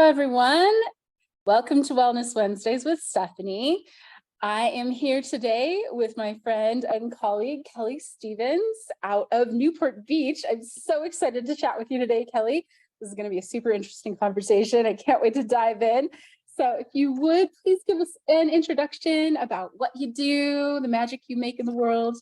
everyone. Welcome to Wellness Wednesdays with Stephanie. I am here today with my friend and colleague, Kelly Stevens, out of Newport Beach. I'm so excited to chat with you today, Kelly. This is going to be a super interesting conversation. I can't wait to dive in. So if you would, please give us an introduction about what you do, the magic you make in the world.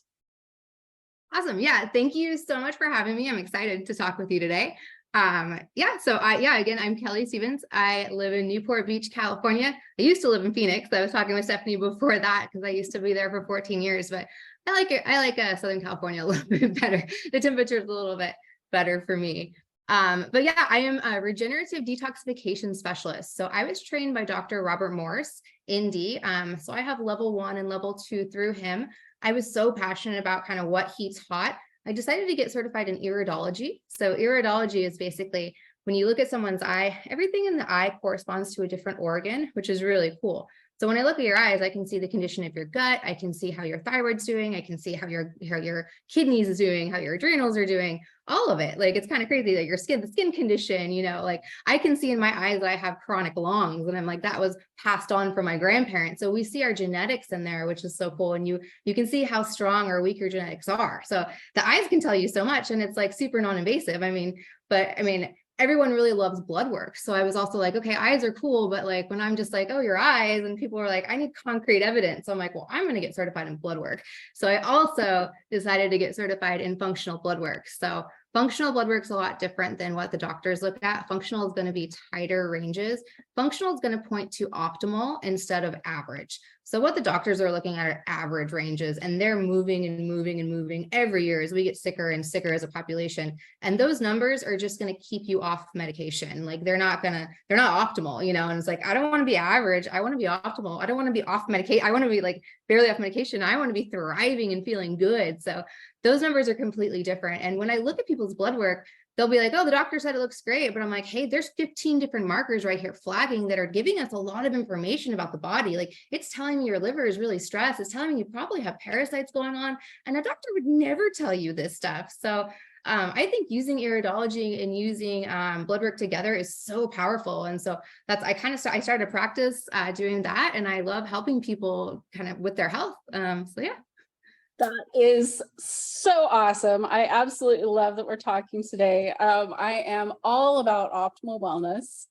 Awesome. Yeah. Thank you so much for having me. I'm excited to talk with you today. Again, I'm Kelly Stevens. I live in Newport Beach, California. I used to live in Phoenix. I was talking with Stephanie before that because I used to be there for 14 years, but I like it. I like Southern California a little bit better. The temperature is a little bit better for me. I am a regenerative detoxification specialist. So I was trained by Dr. Robert Morse N.D. So I have level 1 and level 2 through him. I was so passionate about kind of what heats hot. I decided to get certified in Iridology. So Iridology is basically when you look at someone's eye, everything in the eye corresponds to a different organ, which is really cool. So when I look at your eyes, I can see the condition of your gut. I can see how your thyroid's doing. I can see how your kidneys is doing, how your adrenals are doing, all of it. Like, it's kind of crazy that the skin condition, like I can see in my eyes that I have chronic lungs, and I'm like, that was passed on from my grandparents. So we see our genetics in there, which is so cool. And you can see how strong or weak your genetics are. So the eyes can tell you so much, and it's like super non-invasive. Everyone really loves blood work. So I was also like, okay, eyes are cool. But like, when I'm just like, oh, your eyes, and people are like, I need concrete evidence. So I'm like, well, I'm going to get certified in blood work. So I also decided to get certified in functional blood work. So functional blood work is a lot different than what the doctors look at. Functional is going to be tighter ranges. Functional is going to point to optimal instead of average. So what the doctors are looking at are average ranges, and they're moving and moving and moving every year as we get sicker and sicker as a population. And those numbers are just going to keep you off medication. Like, they're not optimal, and it's like, I don't want to be average. I want to be optimal. I don't want to be off medication. I want to be like barely off medication. I want to be thriving and feeling good. So those numbers are completely different. And when I look at people's blood work, they'll be like, oh, the doctor said it looks great. But I'm like, hey, there's 15 different markers right here flagging that are giving us a lot of information about the body. Like, it's telling me your liver is really stressed. It's telling me you probably have parasites going on. And a doctor would never tell you this stuff. So I think using iridology and using blood work together is so powerful. And so I started to practice doing that. And I love helping people kind of with their health. That is so awesome. I absolutely love that we're talking today. I am all about optimal wellness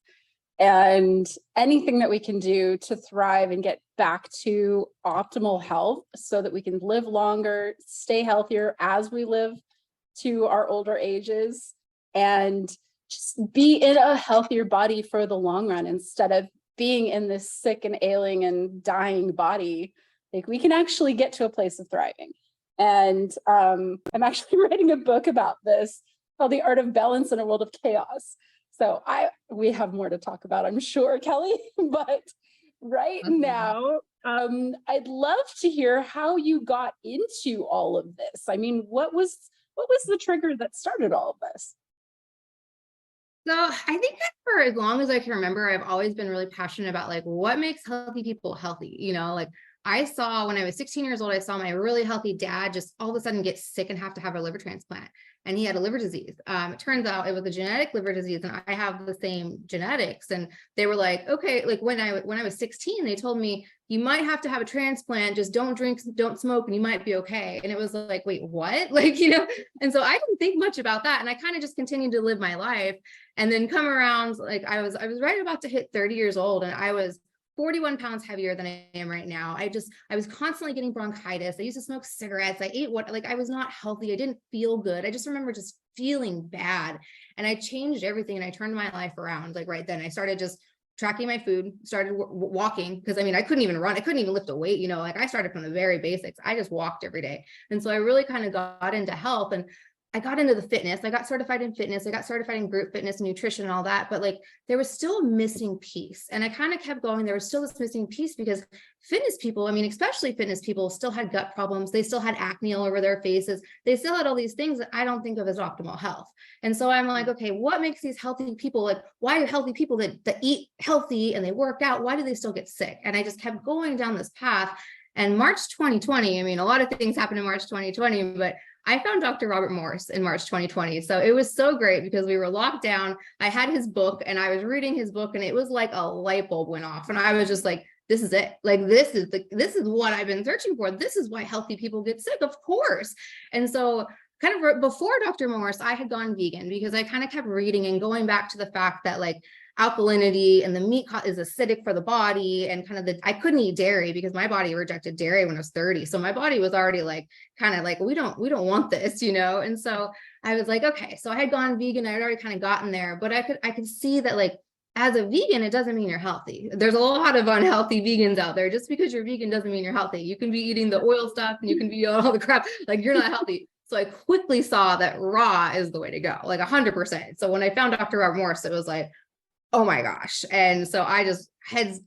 and anything that we can do to thrive and get back to optimal health so that we can live longer, stay healthier as we live to our older ages, and just be in a healthier body for the long run instead of being in this sick and ailing and dying body. Like, we can actually get to a place of thriving. And I'm actually writing a book about this called The Art of Balance in a World of Chaos. So we have more to talk about, I'm sure, Kelly, but right now, I'd love to hear how you got into all of this. I mean, what was the trigger that started all of this? So I think that for as long as I can remember, I've always been really passionate about like what makes healthy people healthy. Like, I saw when I was 16 years old, I saw my really healthy dad just all of a sudden get sick and have to have a liver transplant. And he had a liver disease. It turns out it was a genetic liver disease, and I have the same genetics. And they were like, okay, like when I was 16, they told me, you might have to have a transplant, just don't drink, don't smoke, and you might be okay. And it was like, wait, what? And so I didn't think much about that. And I kind of just continued to live my life. And then come around, like I was right about to hit 30 years old, and I was 41 pounds heavier than I am right now. I was constantly getting bronchitis. I used to smoke cigarettes. I ate I was not healthy. I didn't feel good. I just remember just feeling bad. And I changed everything, and I turned my life around. Like, right then I started just tracking my food, started walking. Cause I couldn't even run. I couldn't even lift a weight, like I started from the very basics. I just walked every day. And so I really kind of got into health, and I got into the fitness. I got certified in fitness. I got certified in group fitness and nutrition and all that. But like, there was still a missing piece. And I kind of kept going. There was still this missing piece because fitness people, especially fitness people, still had gut problems. They still had acne all over their faces. They still had all these things that I don't think of as optimal health. And so I'm like, okay, what makes these healthy people, like, why do healthy people that eat healthy and they work out, why do they still get sick? And I just kept going down this path. And March 2020, a lot of things happened in March 2020, but I found Dr. Robert Morse in March 2020. So it was so great because we were locked down. I had his book and I was reading his book, and it was like a light bulb went off. And I was just like, this is it. Like, this is what I've been searching for. This is why healthy people get sick, of course. And so kind of before Dr. Morse, I had gone vegan because I kind of kept reading and going back to the fact that like alkalinity and the meat is acidic for the body, and kind of I couldn't eat dairy because my body rejected dairy when I was 30. So my body was already like, kind of like, we don't want this, you know? And so I was like, okay, so I had gone vegan. I had already kind of gotten there, but I could see that like, as a vegan, it doesn't mean you're healthy. There's a lot of unhealthy vegans out there. Just because you're vegan doesn't mean you're healthy. You can be eating the oil stuff and you can be all the crap, like you're not healthy. So I quickly saw that raw is the way to go, like 100%. So when I found Dr. Robert Morse, it was like, oh my gosh. And so I just had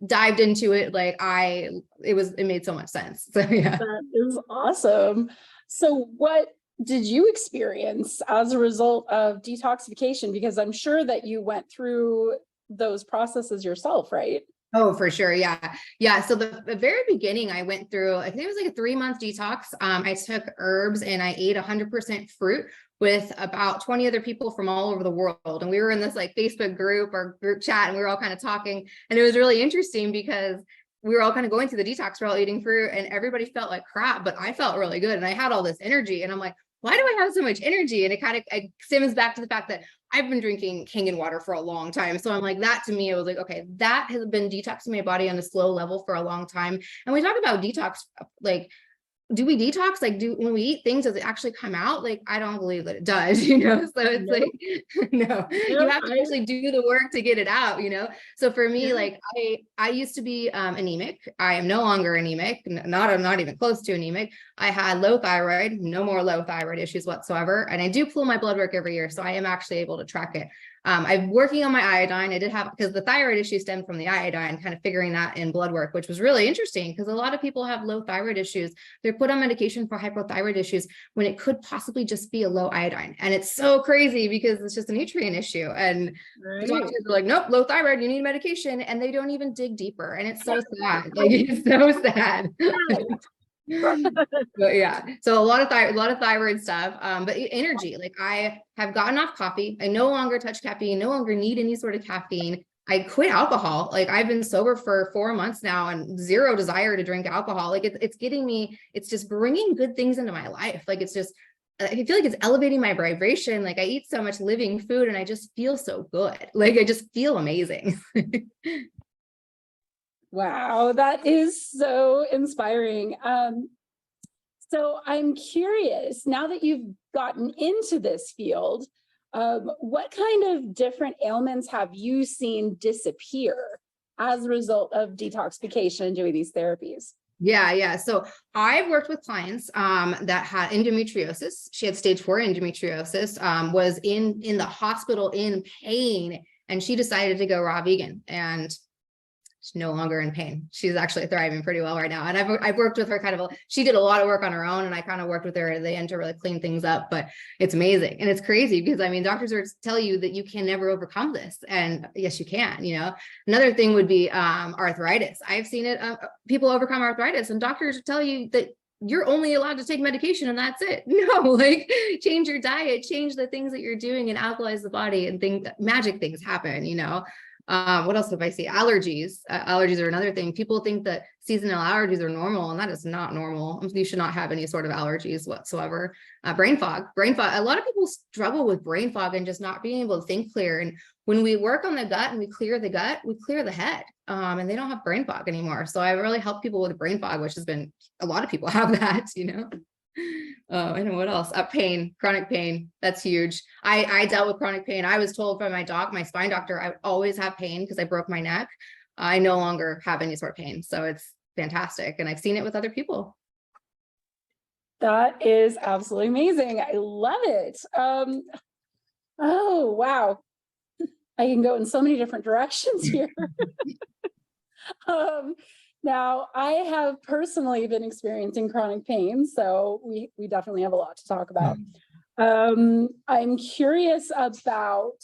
dived into it. Like it made so much sense. So yeah. That is awesome. So what did you experience as a result of detoxification? Because I'm sure that you went through those processes yourself, right? Oh, for sure. Yeah. Yeah. So the very beginning, I went through, I think it was like a 3-month detox. I took herbs and I ate 100% fruit with about 20 other people from all over the world. And we were in this like Facebook group or group chat, and we were all kind of talking. And it was really interesting because we were all kind of going through the detox, we're all eating fruit, and everybody felt like crap, but I felt really good. And I had all this energy, and I'm like, why do I have so much energy? And it stems back to the fact that I've been drinking Kangen water for a long time. So I'm like, that to me, it was like, okay, that has been detoxing my body on a slow level for a long time. And we talk about detox, like, do we detox? Like, when we eat things, does it actually come out? Like, I don't believe that it does, you know? So it's Nope. like, no, you have to actually do the work to get it out, you know? So for me, like I used to be anemic. I am no longer anemic, not even close to anemic. I had low thyroid, no more low thyroid issues whatsoever. And I do pull my blood work every year. So I am actually able to track it. I'm working on my iodine. I did have, because the thyroid issue stemmed from the iodine, kind of figuring that in blood work, which was really interesting because a lot of people have low thyroid issues. They're put on medication for hypothyroid issues when it could possibly just be a low iodine. And it's so crazy because it's just a nutrient issue. And doctors are like, nope, low thyroid, you need medication. And they don't even dig deeper. And it's so sad. Like, it's so sad. But yeah, so a lot of thyroid stuff, but energy, like I have gotten off coffee. I no longer touch caffeine, no longer need any sort of caffeine. I quit alcohol. Like I've been sober for 4 months now and zero desire to drink alcohol. Like it's getting me, it's just bringing good things into my life. Like it's just, I feel like it's elevating my vibration. Like I eat so much living food and I just feel so good. Like I just feel amazing. Wow, that is so inspiring. So I'm curious, now that you've gotten into this field, what kind of different ailments have you seen disappear as a result of detoxification and doing these therapies? Yeah. So I've worked with clients that had endometriosis. She had stage 4 endometriosis, was in the hospital in pain, and she decided to go raw vegan, and she's no longer in pain. She's actually thriving pretty well right now. And I've worked with her kind of, she did a lot of work on her own, and I kind of worked with her at the end to really clean things up, but it's amazing. And it's crazy because I mean, doctors are tell you that you can never overcome this. And yes, you can, you know. Another thing would be arthritis. I've seen it, people overcome arthritis, and doctors tell you that you're only allowed to take medication and that's it. No, like change your diet, change the things that you're doing and alkalize the body, and magic things happen, you know. What else have I seen? Allergies. Allergies are another thing. People think that seasonal allergies are normal, and that is not normal. You should not have any sort of allergies whatsoever. Brain fog. A lot of people struggle with brain fog and just not being able to think clear. And when we work on the gut and we clear the gut, we clear the head, and they don't have brain fog anymore. So I really help people with brain fog, which has been, a lot of people have that, you know. And what else? Pain, chronic pain. That's huge. I dealt with chronic pain. I was told by my spine doctor, I would always have pain because I broke my neck. I no longer have any sort of pain. So it's fantastic. And I've seen it with other people. That is absolutely amazing. I love it. Oh, wow. I can go in so many different directions here. Now, I have personally been experiencing chronic pain, so we definitely have a lot to talk about. I'm curious about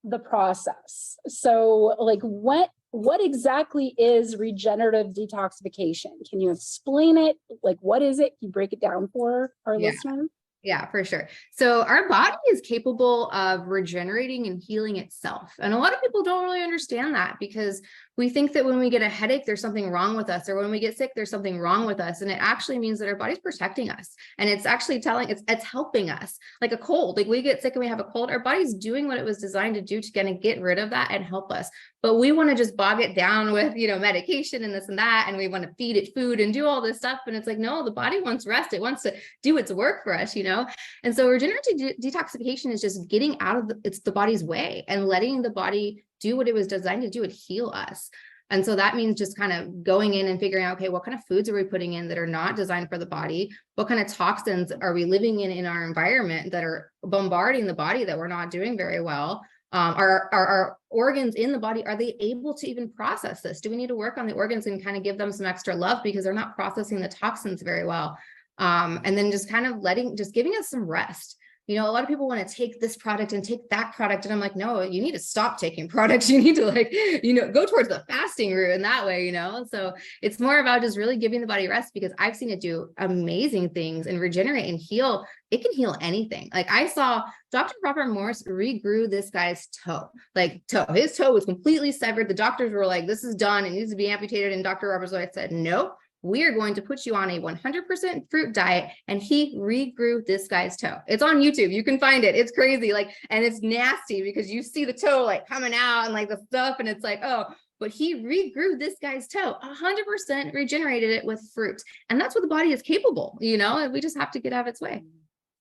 the process. So, like, what what exactly is regenerative detoxification? Can you explain it? Like, what is it? Can you break it down for our Yeah. listeners? Yeah, for sure. So our body is capable of regenerating and healing itself. And a lot of people don't really understand that, because we think that when we get a headache, there's something wrong with us, or when we get sick, there's something wrong with us. And it actually means that our body's protecting us. And it's actually it's helping us. Like a cold, like we get sick and we have a cold, our body's doing what it was designed to do to kind of get rid of that and help us. But we want to just bog it down with, medication and this and that. And we want to feed it food and do all this stuff. And it's like, no, the body wants rest. It wants to do its work for us, And so regenerative detoxification is just getting out of the body's way and letting the body do what it was designed to do, and heal us. And so that means just kind of going in and figuring out, okay, what kind of foods are we putting in that are not designed for the body? What kind of toxins are we living in our environment that are bombarding the body that we're not doing very well? Our organs in the body, are they able to even process this? Do we need to work on the organs and kind of give them some extra love because they're not processing the toxins very well? And then just kind of giving us some rest. A lot of people want to take this product and take that product. And I'm like, no, you need to stop taking products. You need to go towards the fasting route in that way, So it's more about just really giving the body rest, because I've seen it do amazing things and regenerate and heal. It can heal anything. Like I saw Dr. Robert Morse regrew this guy's toe. His toe was completely severed. The doctors were like, this is done. It needs to be amputated. And Dr. Robert's wife said, no. We are going to put you on a 100% fruit diet. And he regrew this guy's toe. It's on YouTube. You can find it. It's crazy. And it's nasty because you see the toe coming out and the stuff. And it's like, oh, but he regrew this guy's toe, 100% regenerated it with fruit. And that's what the body is capable, and we just have to get out of its way.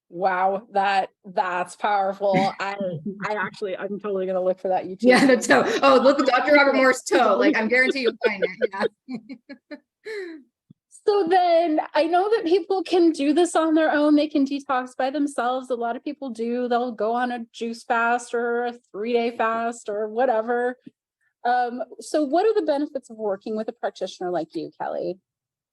Wow, that's powerful. I'm totally gonna look for that YouTube. Yeah, the toe. Oh, look at Dr. Robert Morse toe. I'm guaranteed you'll find it. Yeah. So then I know that people can do this on their own. They can detox by themselves. A lot of people do. They'll go on a juice fast or a 3-day fast or whatever. So what are the benefits of working with a practitioner like you, Kelly?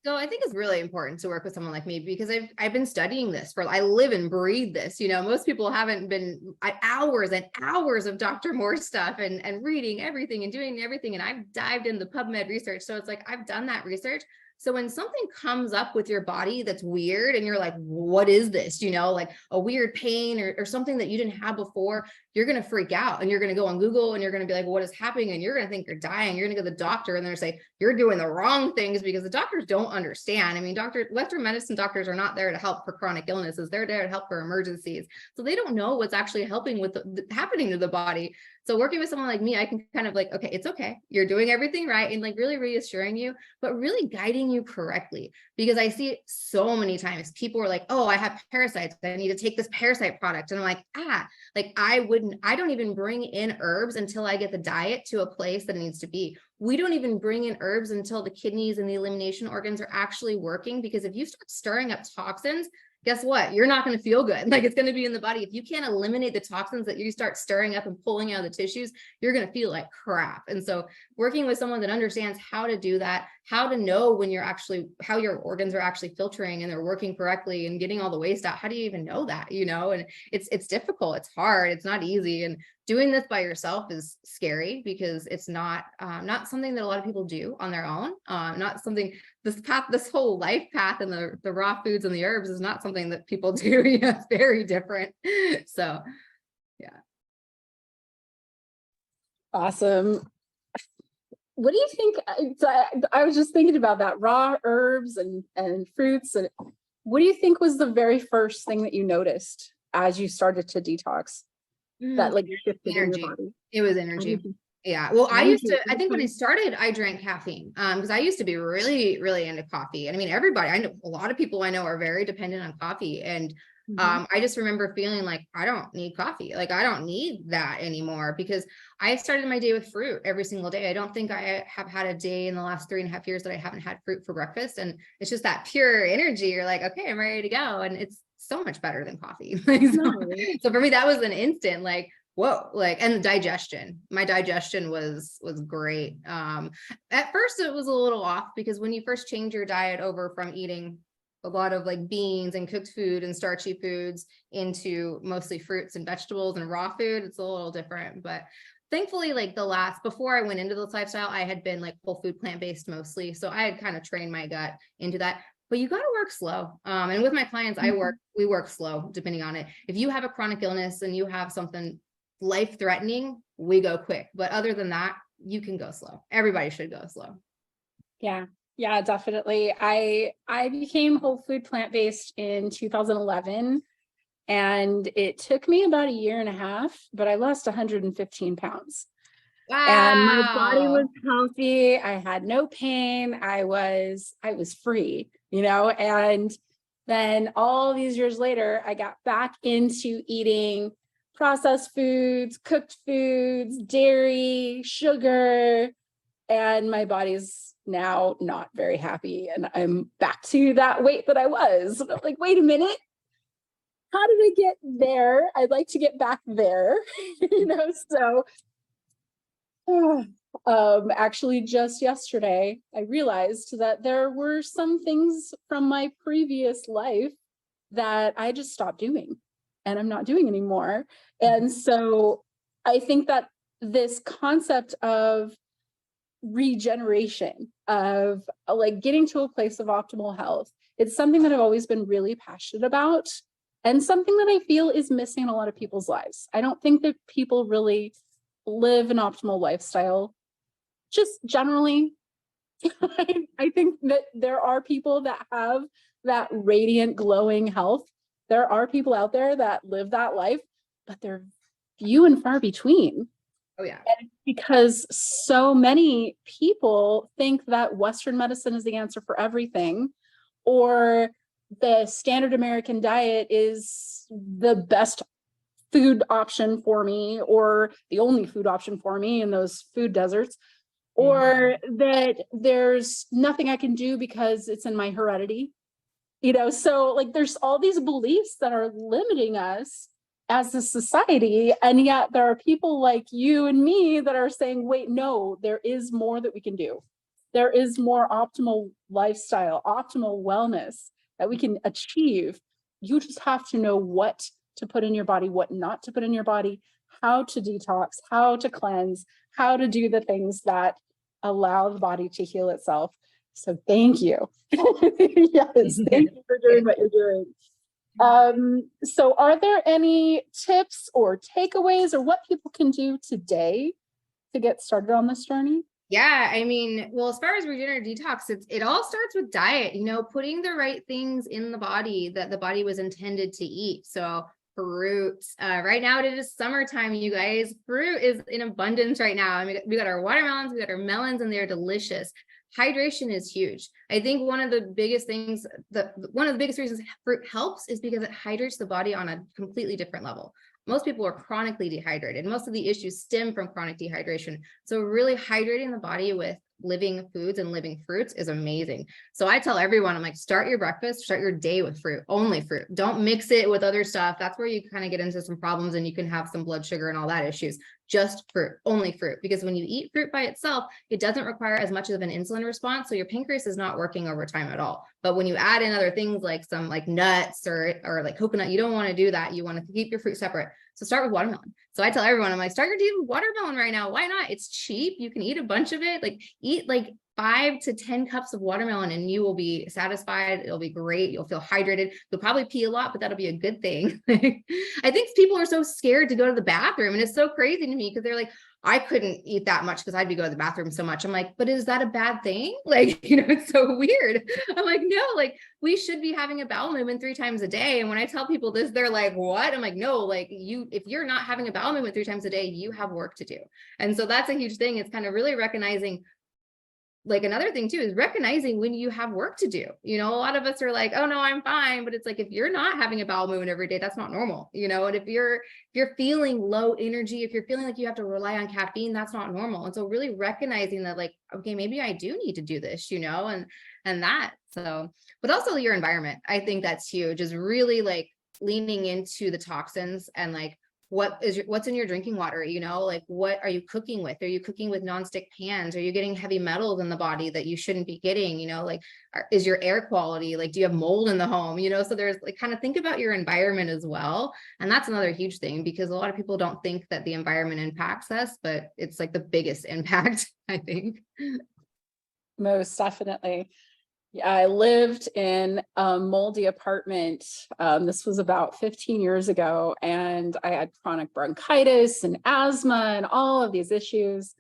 So I think it's really important to work with someone like me, because I've been studying this I live and breathe this. Most people haven't been hours and hours of Dr. Morse stuff and reading everything and doing everything. And I've dived into PubMed research. So it's I've done that research. So when something comes up with your body that's weird and you're like, what is this? A weird pain or something that you didn't have before, you're going to freak out and you're going to go on Google and you're going to be like, what is happening? And you're going to think you're dying. You're going to go to the doctor and they're say, you're doing the wrong things, because the doctors don't understand. I mean, Western medicine doctors are not there to help for chronic illnesses. They're there to help for emergencies. So they don't know what's actually happening to the body. So working with someone like me, I can kind of okay, it's okay. You're doing everything right. And really reassuring you, but really guiding you correctly. Because I see it so many times. People are like, oh, I have parasites. I need to take this parasite product. And I'm like, I don't even bring in herbs until I get the diet to a place that it needs to be. We don't even bring in herbs until the kidneys and the elimination organs are actually working. Because if you start stirring up toxins, guess what? You're not going to feel good. It's going to be in the body. If you can't eliminate the toxins that you start stirring up and pulling out of the tissues, you're going to feel like crap. And so working with someone that understands how to do that, how to know when how your organs are actually filtering and they're working correctly and getting all the waste out. How do you even know that, and it's difficult. It's hard. It's not easy. And doing this by yourself is scary, because it's not something that a lot of people do on their own. Not something, this whole life path and the raw foods and the herbs is not something that people do. It's very different. So, yeah. Awesome. What do you think? I was just thinking about that, raw herbs and fruits. And what do you think was the very first thing that you noticed as you started to detox? That shifted in your body? It was energy. Yeah. Well, I think when I started, I drank caffeine because I used to be really, really into coffee. And I mean, everybody, I know a lot of people I know are very dependent on coffee. And I just remember feeling like I don't need coffee. I don't need that anymore, because I started my day with fruit every single day. I don't think I have had a day in the last 3.5 years that I haven't had fruit for breakfast. And it's just that pure energy. You're like, okay, I'm ready to go. And it's so much better than coffee. So for me, that was an instant, whoa, and the digestion, my digestion was great. At first it was a little off, because when you first change your diet over from eating a lot of beans and cooked food and starchy foods into mostly fruits and vegetables and raw food, it's a little different. But thankfully, like before I went into this lifestyle, I had been like whole food, plant-based mostly. So I had kind of trained my gut into that. But you got to work slow. And with my clients, we work slow, depending on it. If you have a chronic illness and you have something life-threatening, we go quick. But other than that, you can go slow. Everybody should go slow. Yeah. Yeah, definitely. I became whole food plant-based in 2011, and it took me about a year and a half, but I lost 115 pounds. And my body was Wow. healthy. I had no pain. I was free, and then all these years later, I got back into eating processed foods, cooked foods, dairy, sugar, and my body's now not very happy. And I'm back to that weight that I was. And I'm like, wait a minute. How did I get there? I'd like to get back there, so actually just yesterday, I realized that there were some things from my previous life that I just stopped doing and I'm not doing anymore. And so I think that this concept of regeneration, of like getting to a place of optimal health, it's something that I've always been really passionate about and something that I feel is missing in a lot of people's lives. I don't think that people really live an optimal lifestyle just generally. I think that there are people that have that radiant, glowing health. There are people out there that live that life, but they're few and far between. Oh yeah. And because so many people think that Western medicine is the answer for everything, or the standard American diet is the best food option for me, or the only food option for me in those food deserts, or that there's nothing I can do because it's in my heredity. So like there's all these beliefs that are limiting us as a society, and yet there are people like you and me that are saying, wait, no, there is more that we can do. There is more optimal lifestyle, optimal wellness that we can achieve. You just have to know what to put in your body, what not to put in your body, how to detox, how to cleanse, how to do the things that allow the body to heal itself. So thank you. Yes, thank you for doing what you're doing. So are there any tips or takeaways or what people can do today to get started on this journey? Yeah, I mean, well, as far as regenerative detox, it all starts with diet, putting the right things in the body that the body was intended to eat. So fruit, right now it is summertime, you guys. Fruit is in abundance right now. I mean, we got our watermelons, we got our melons, and they're delicious. Hydration is huge. I think one of the biggest things, one of the biggest reasons fruit helps is because it hydrates the body on a completely different level. Most people are chronically dehydrated. Most of the issues stem from chronic dehydration. So really hydrating the body with living foods and living fruits is amazing. So I tell everyone, I'm like, start your breakfast, start your day with fruit, only fruit. Don't mix it with other stuff. That's where you kind of get into some problems and you can have some blood sugar and all that issues. Just fruit, only fruit. Because when you eat fruit by itself, it doesn't require as much of an insulin response. So your pancreas is not working over time at all. But when you add in other things like some like nuts or like coconut, you don't want to do that. You want to keep your fruit separate. So start with watermelon. So I tell everyone, I'm like, start your day with watermelon right now. Why not? It's cheap. You can eat a bunch of it. Like eat like 5 to 10 cups of watermelon and you will be satisfied. It'll be great. You'll feel hydrated. You'll probably pee a lot, but that'll be a good thing. I think people are so scared to go to the bathroom, and it's so crazy to me because they're like, I couldn't eat that much because I'd be going to the bathroom so much. I'm like, but is that a bad thing? Like, it's so weird. I'm like, no, like we should be having a bowel movement 3 times a day. And when I tell people this, they're like, what? I'm like, no, like if you're not having a bowel movement 3 times a day, you have work to do. And so that's a huge thing. It's kind of really recognizing. Like another thing too is recognizing when you have work to do. A lot of us are like, oh no, I'm fine. But it's like, if you're not having a bowel movement every day, that's not normal, and if you're feeling low energy, if you're feeling like you have to rely on caffeine, that's not normal. And so really recognizing that, like, okay, maybe I do need to do this, and that. So, but also your environment. I think that's huge, is really like leaning into the toxins and like what's in your drinking water? You know, like, what are you cooking with? Are you cooking with nonstick pans? Are you getting heavy metals in the body that you shouldn't be getting? You know, like, is your air quality, like, do you have mold in the home? You know, so there's like, kind of think about your environment as well. And that's another huge thing, because a lot of people don't think that the environment impacts us, but it's like the biggest impact, I think. Most definitely. Yeah, I lived in a moldy apartment. This was about 15 years ago, and I had chronic bronchitis and asthma and all of these issues.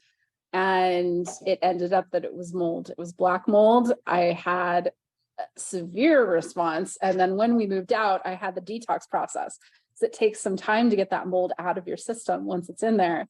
And it ended up that it was mold. It was black mold. I had a severe response. And then when we moved out, I had the detox process. So it takes some time to get that mold out of your system once it's in there.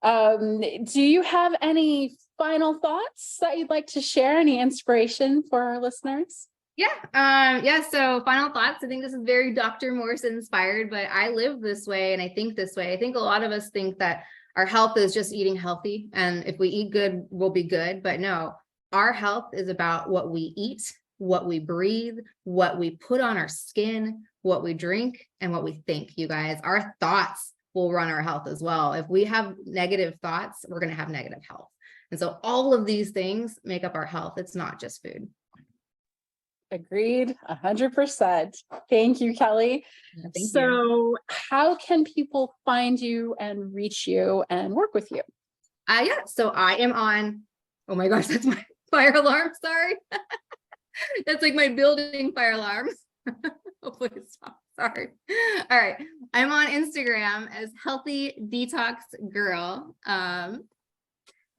Do you have any final thoughts that you'd like to share? Any inspiration for our listeners? Yeah. So final thoughts. I think this is very Dr. Morse inspired, but I live this way and I think this way. I think a lot of us think that our health is just eating healthy, and if we eat good, we'll be good. But no, our health is about what we eat, what we breathe, what we put on our skin, what we drink, and what we think. You guys, our thoughts will run our health as well. If we have negative thoughts, we're going to have negative health. And so all of these things make up our health. It's not just food. Agreed, 100%. Thank you, Kelly. Thank you. So how can people find you and reach you and work with you? Yeah, so I am on, oh my gosh, that's my fire alarm. Sorry. That's like my building fire alarm. Hopefully it stops. Sorry. All right. I'm on Instagram as Healthy Detox Girl.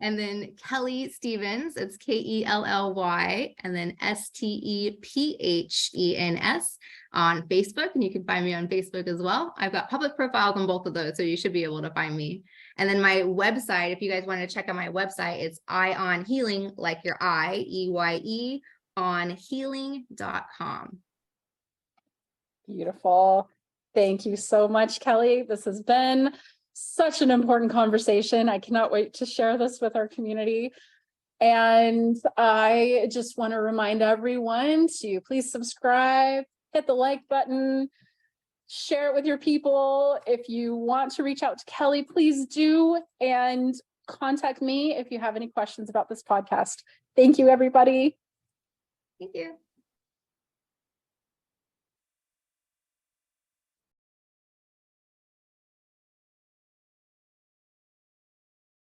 And then Kelly Stevens, it's Kelly, and then Stephen's on Facebook. And you can find me on Facebook as well. I've got public profiles on both of those, so you should be able to find me. And then my website, if you guys want to check out my website, it's on healing, like your I, EYE, on healing.com. Beautiful. Thank you so much, Kelly. This has been such an important conversation. I cannot wait to share this with our community. And I just want to remind everyone to please subscribe, hit the like button, share it with your people. If you want to reach out to Kelly, please do, and contact me if you have any questions about this podcast. Thank you, everybody. Thank you.